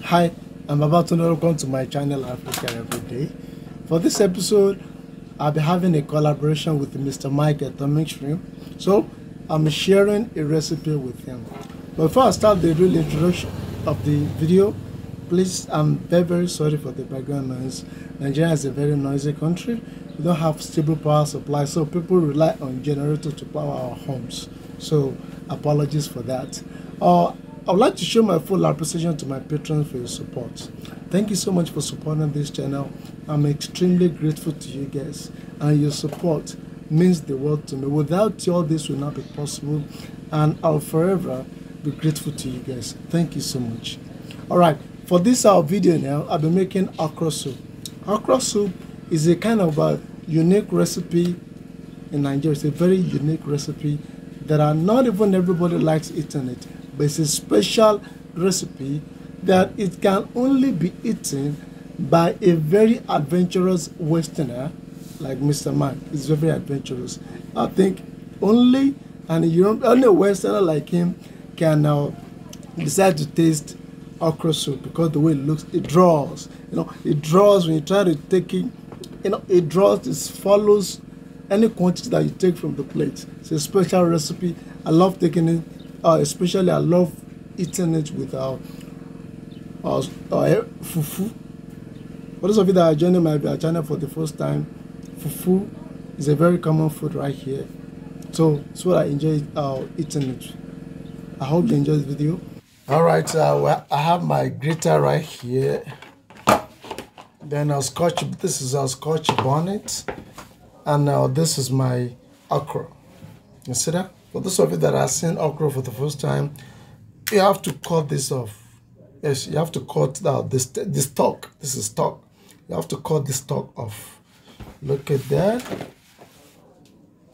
Hi, I'm about to welcome to my channel Africa Everyday. For this episode, I'll be having a collaboration with Mr. Mike at Atomic Shrimp. So I'm sharing a recipe with him. But before I start the real introduction of the video, please, I'm very sorry for the background noise. Nigeria is a very noisy country. We don't have stable power supply, so people rely on generators to power our homes. So apologies for that. I would like to show my full appreciation to my patrons for your support. Thank you so much for supporting this channel. I'm extremely grateful to you guys, and your support means the world to me. Without you, all this will not be possible, and I'll forever be grateful to you guys. Thank you so much. Alright, for this video now, I'll be making okra soup. Okra soup is a kind of a unique recipe in Nigeria. It's a very unique recipe that not even everybody likes eating it. But it's a special recipe that it can only be eaten by a very adventurous Westerner like Mr. Mike. He's very adventurous. I think only a Westerner like him can decide to taste okra soup, because the way it looks, it draws. It draws when you try to take it. It draws. It follows any quantity that you take from the plate. It's a special recipe. I love taking it. Especially I love eating it with fufu. For those of you that are joining my channel for the first time, fufu is a very common food right here. So it's what I enjoy eating it. I hope you enjoy this video. Alright, well, I have my grater right here. Then this is our scotch bonnet. And now this is my okra. You see that? For those of you that are seeing okra for the first time, you have to cut this off. Yes, you have to cut out this stalk. This is stalk. You have to cut the stalk off. Look at that.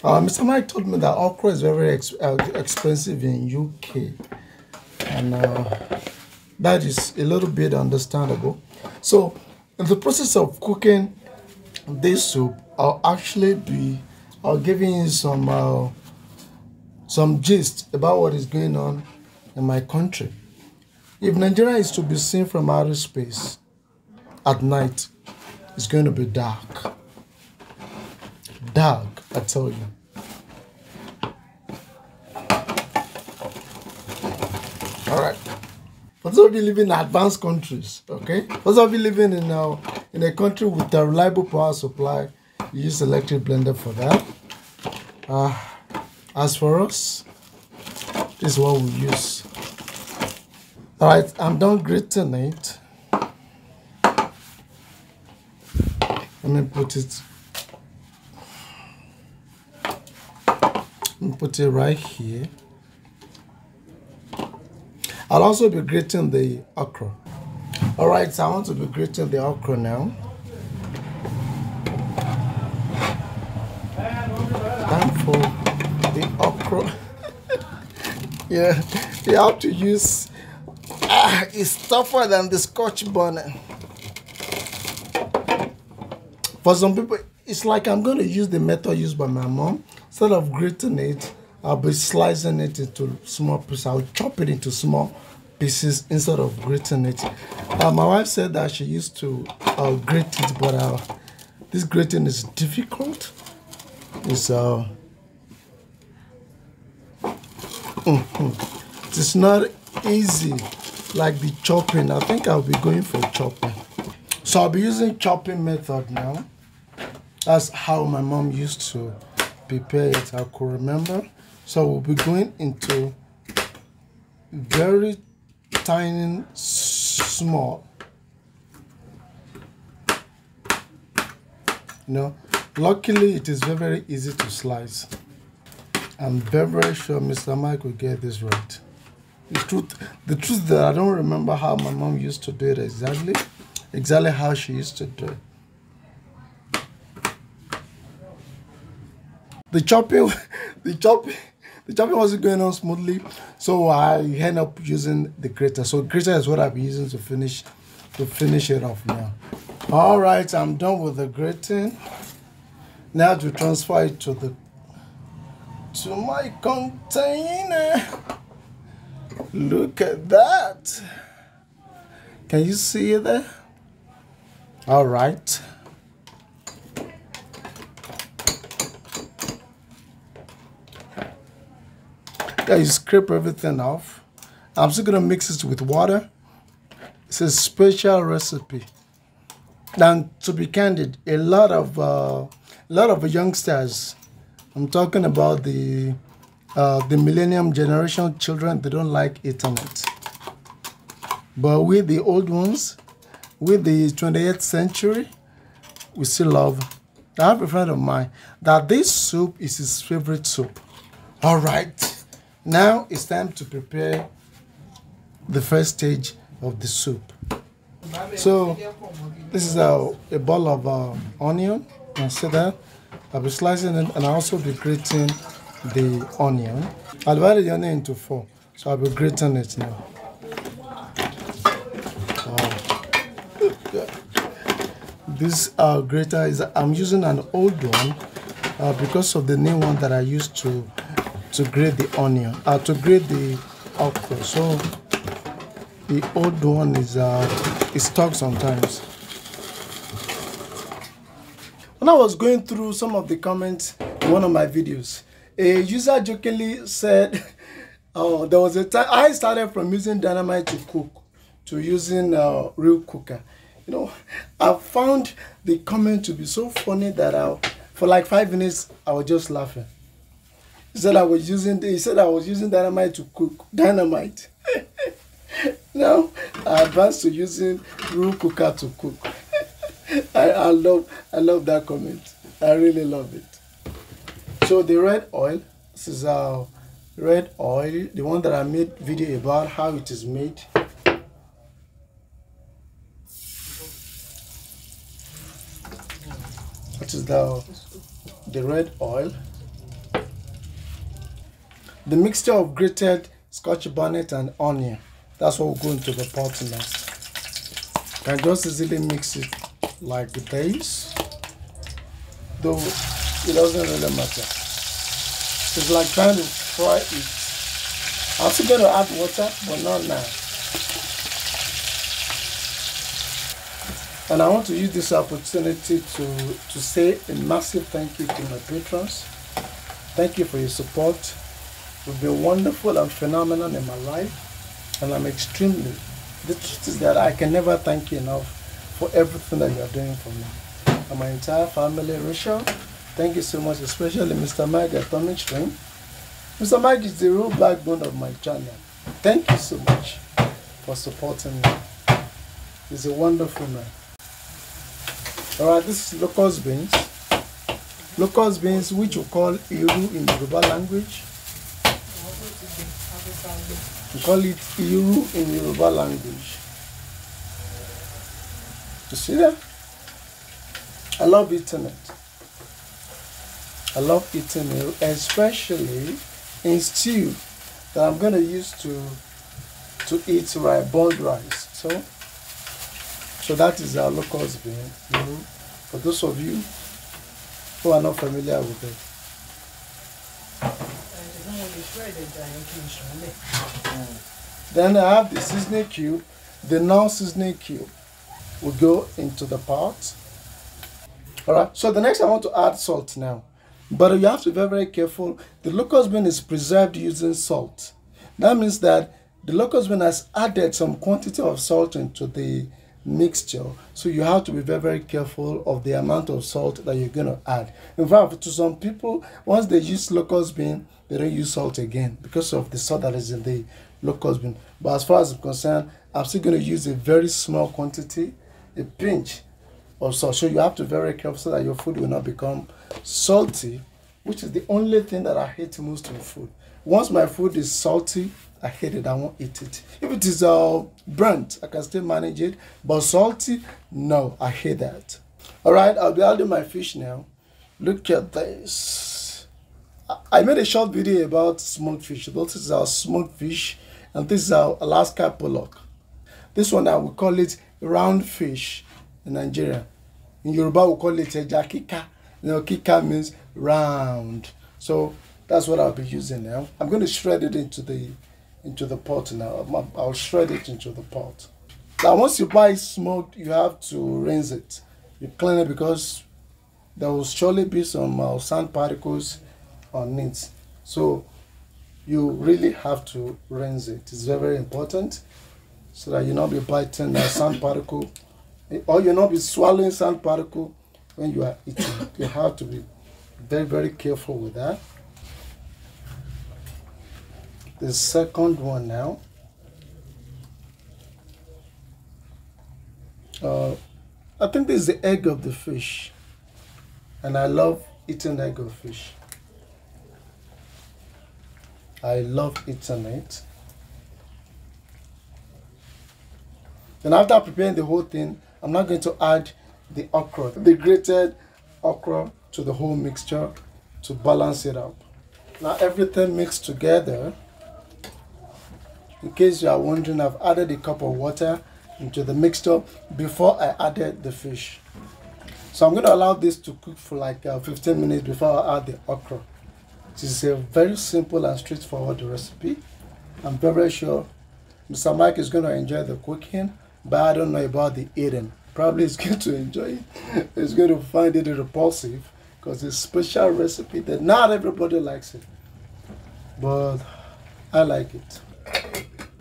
Mr. Mike told me that okra is very expensive in UK, and that is a little bit understandable. So, in the process of cooking this soup, I'll giving you some gist about what is going on in my country. If Nigeria is to be seen from outer space at night, it's going to be dark. Dark, I tell you. Alright. For those of you living in advanced countries, okay? For those of you living in a country with a reliable power supply, you use electric blender for that. As for us, this is what we use. Alright, I'm done grating it. Let me put it right here. I'll also be grating the okra. Alright, so I want to be grating the okra now. Time for the okra. Yeah, you have to use it's tougher than the scotch bonnet. For some people, it's like I'm going to use the method used by my mom. Instead of grating it, I'll be slicing it into small pieces. I'll chop it into small pieces instead of grating it. My wife said that she used to grate it, but this grating is difficult. It's not easy like the chopping. I think I'll be going for chopping. So I'll be using chopping method now. That's how my mom used to prepare it, I could remember. So we'll be going into very tiny, small. Luckily it is very easy to slice. I'm very sure Mr. Mike will get this right. The truth is that I don't remember how my mom used to do it exactly how she used to do it. The chopping wasn't going on smoothly, so I ended up using the grater. So grater is what I'll be using to finish it off now. All right, I'm done with the grating. Now to transfer it to my container. Look at that. Can you see it there? All right. Yeah, you scrape everything off. I'm still gonna mix it with water. It's a special recipe. And to be candid, a lot of youngsters, I'm talking about the millennium generation children, they don't like eating it. But with the old ones, with the 28th century, we still love. I have a friend of mine that this soup is his favorite soup. All right, now it's time to prepare the first stage of the soup. So this is a ball of onion. You can see that. I'll be slicing it and I'll also be grating the onion. I'll divide the onion into 4, so I'll be grating it now. This grater is, I'm using an old one because of the new one that I used to grate the onion, to grate the okra. So the old one is stuck sometimes. When I was going through some of the comments in one of my videos, a user jokingly said, "Oh, there was a time I started from using dynamite to cook to using real cooker." You know, I found the comment to be so funny that for like 5 minutes I was just laughing. He said I was using dynamite to cook. Dynamite. Now I advanced to using real cooker to cook. I love that comment. I really love it. So the red oil, this is our red oil, the one that I made video about how it is made. That is the red oil. The mixture of grated scotch bonnet and onion. That's what will go into the pot next. You can just easily mix it like this, though it doesn't really matter. It's like trying to fry it. I'm still going to add water, but not now. And I want to use this opportunity to say a massive thank you to my patrons. Thank you for your support. You've been wonderful and phenomenal in my life, and I'm extremely. The truth is that I can never thank you enough for everything that you are doing for me. And my entire family, Rachel, thank you so much, especially Mr. Mike at Atomic Stream. Mr. Mike is the real backbone of my channel. Thank you so much for supporting me. He's a wonderful man. Alright, this is locust beans. Locust beans, which you call Iru in Yoruba language. We call it Iru in Yoruba language. You see that? I love eating it. I love eating it, especially in stew that I'm going to use to eat boiled rice. So that is our locust bean. For those of you who are not familiar with it. Then I have the seasoning cube, the non-seasoning cube will go into the pot. Alright, so the next I want to add salt now. But you have to be very, very careful. The locust bean is preserved using salt. That means that the locust bean has added some quantity of salt into the mixture. So you have to be very, very careful of the amount of salt that you're going to add. In fact, to some people, once they use locust bean, they don't use salt again because of the salt that is in the locust bean. But as far as I'm concerned, I'm still going to use a very small quantity, a pinch of salt. So you have to be very careful so that your food will not become salty, which is the only thing that I hate most in food. Once my food is salty, I hate it. I won't eat it. If it is burnt, I can still manage it. But salty, no, I hate that. All right, I'll be adding my fish now. Look at this. I made a short video about smoked fish. This is our smoked fish, and this is our Alaska pollock. This one I will call it round fish in Nigeria. In Yoruba, we call it ejakika. You know, kika means round. So that's what I'll be using now. I'm going to shred it into the pot now. I'll shred it into the pot. Now once you buy it smoked, you have to rinse it. You clean it because there will surely be some sand particles on it. So you really have to rinse it. It's very, very important so that you not be biting a sand particle or you not be swallowing sand particle when you are eating. You have to be very, very careful with that. The second one now. I think this is the egg of the fish, and I love eating egg of fish. I love eating it. Then after preparing the whole thing, I'm not going to add the okra, the grated okra, to the whole mixture to balance it up. Now everything mixed together. In case you are wondering, I've added a cup of water into the mixture before I added the fish. So I'm going to allow this to cook for like 15 minutes before I add the okra. It is a very simple and straightforward recipe. I'm very sure Mr. Mike is going to enjoy the cooking, but I don't know about the eating. Probably he's going to enjoy it. He's going to find it repulsive because it's a special recipe that not everybody likes it. But I like it.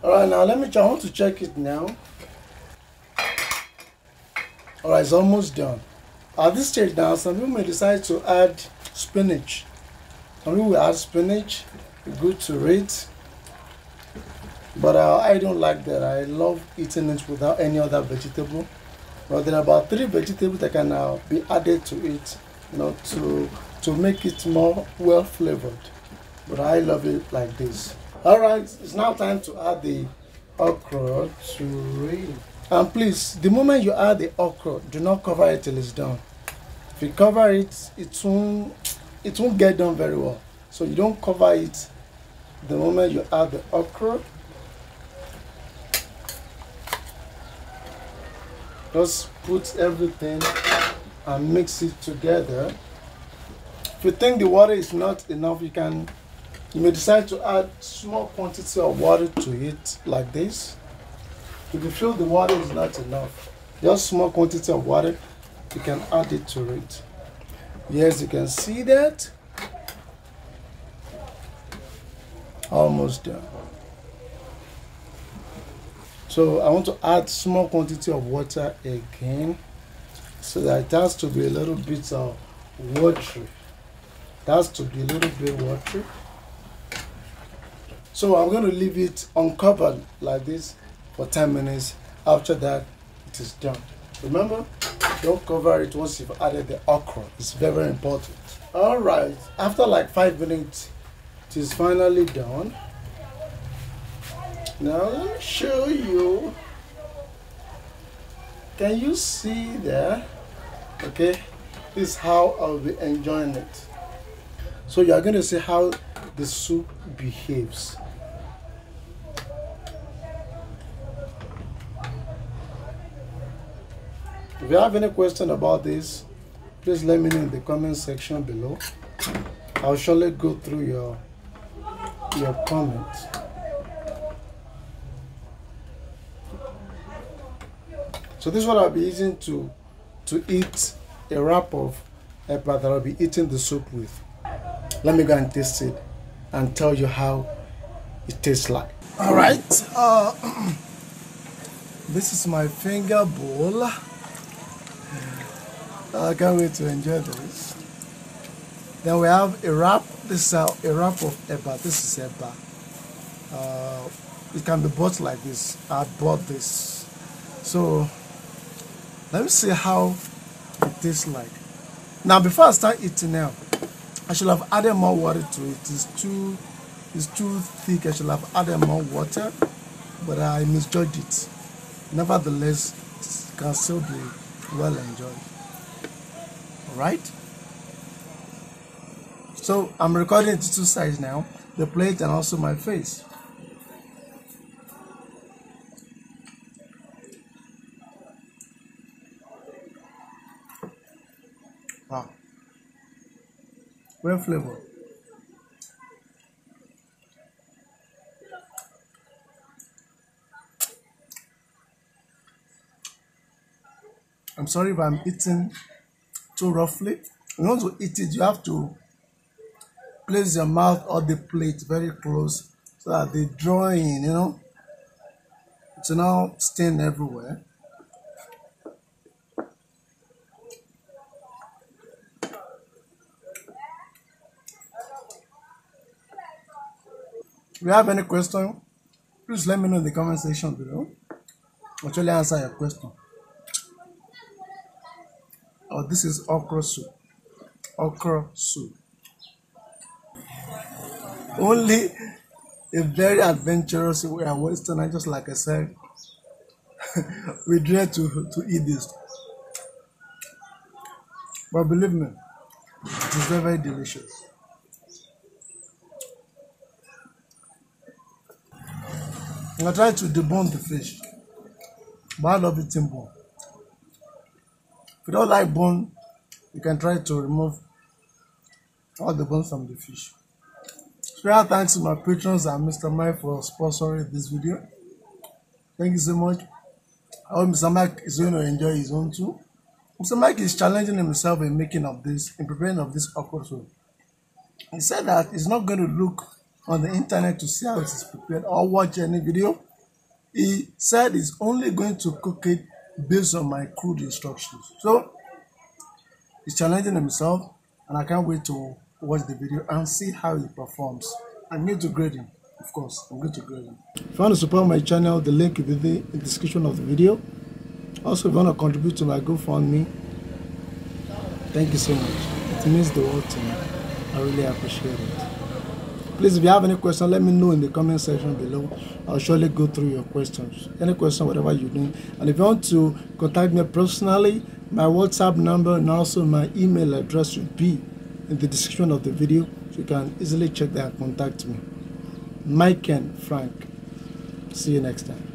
Alright, now let me try. I want to check it now. Alright, it's almost done. At this stage now, some people may decide to add spinach. Some people will add spinach, good to read. But I don't like that. I love eating it without any other vegetable. But there are about 3 vegetables that can now be added to it, to make it more well flavored. But I love it like this. Alright, it's now time to add the okra to it. And please, the moment you add the okra, do not cover it till it's done. If you cover it, it won't get done very well. So you don't cover it the moment you add the okra. Just put everything and mix it together. If you think the water is not enough, you may decide to add small quantity of water to it like this. If you feel the water is not enough, just small quantity of water, you can add it to it. Yes, you can see that. Almost done. So I want to add small quantity of water again, so that it has to be a little bit watery. It has to be a little bit watery. So I'm going to leave it uncovered like this for 10 minutes. After that, it is done. Remember, don't cover it once you've added the okra. It's very, very important. Alright, after like 5 minutes, it is finally done. Now let me show you. Can you see there? Okay, this is how I'll be enjoying it. So you are going to see how the soup behaves. If you have any question about this, please let me know in the comment section below. I'll surely go through your comments. So this is what I'll be using to eat a wrap of eba that I'll be eating the soup with. Let me go and taste it and tell you how it tastes like. All right, this is my finger bowl. I can't wait to enjoy this. Then we have a wrap. This is a wrap of eba. This is eba. It can be bought like this. I bought this. So let me see how it tastes like. Now before I start eating now, I should have added more water to it. It's too thick. I should have added more water, but I misjudged it. Nevertheless, it can still be well enjoyed. Alright? So I'm recording it to 2 sides now, the plate and also my face. Wow. Well flavor. I'm sorry if I'm eating too roughly. When you want to eat it, you have to place your mouth or the plate very close so that the drawing, it's now stain everywhere. If you have any question, please let me know in the comment section below. I'll actually answer your question. Oh, this is okra soup. Okra soup. Only a very adventurous way and Western, just like I said, we dare to eat this. But believe me, it is very, very delicious. I try to debone the fish, but I love eating bone. If you don't like bone, you can try to remove all the bones from the fish. Special thanks to my patrons and Mr. Mike for sponsoring this video. Thank you so much. I hope Mr. Mike is going to enjoy his own too. Mr. Mike is challenging himself in preparing of this okra soup. He said that he's not going to look on the internet to see how it is prepared or watch any video. He said he's only going to cook it based on my crude instructions. So he's challenging himself, and I can't wait to watch the video and see how he performs. I'm going to grade him, of course. I'm going to grade him. If you want to support my channel, the link will be in the description of the video. Also, if you want to contribute to my GoFundMe, thank you so much. It means the world to me. I really appreciate it. Please, if you have any question, let me know in the comment section below. I'll surely go through your questions. Any question, whatever you do. And if you want to contact me personally, my WhatsApp number and also my email address will be in the description of the video. So you can easily check that and contact me. Mike and Frank. See you next time.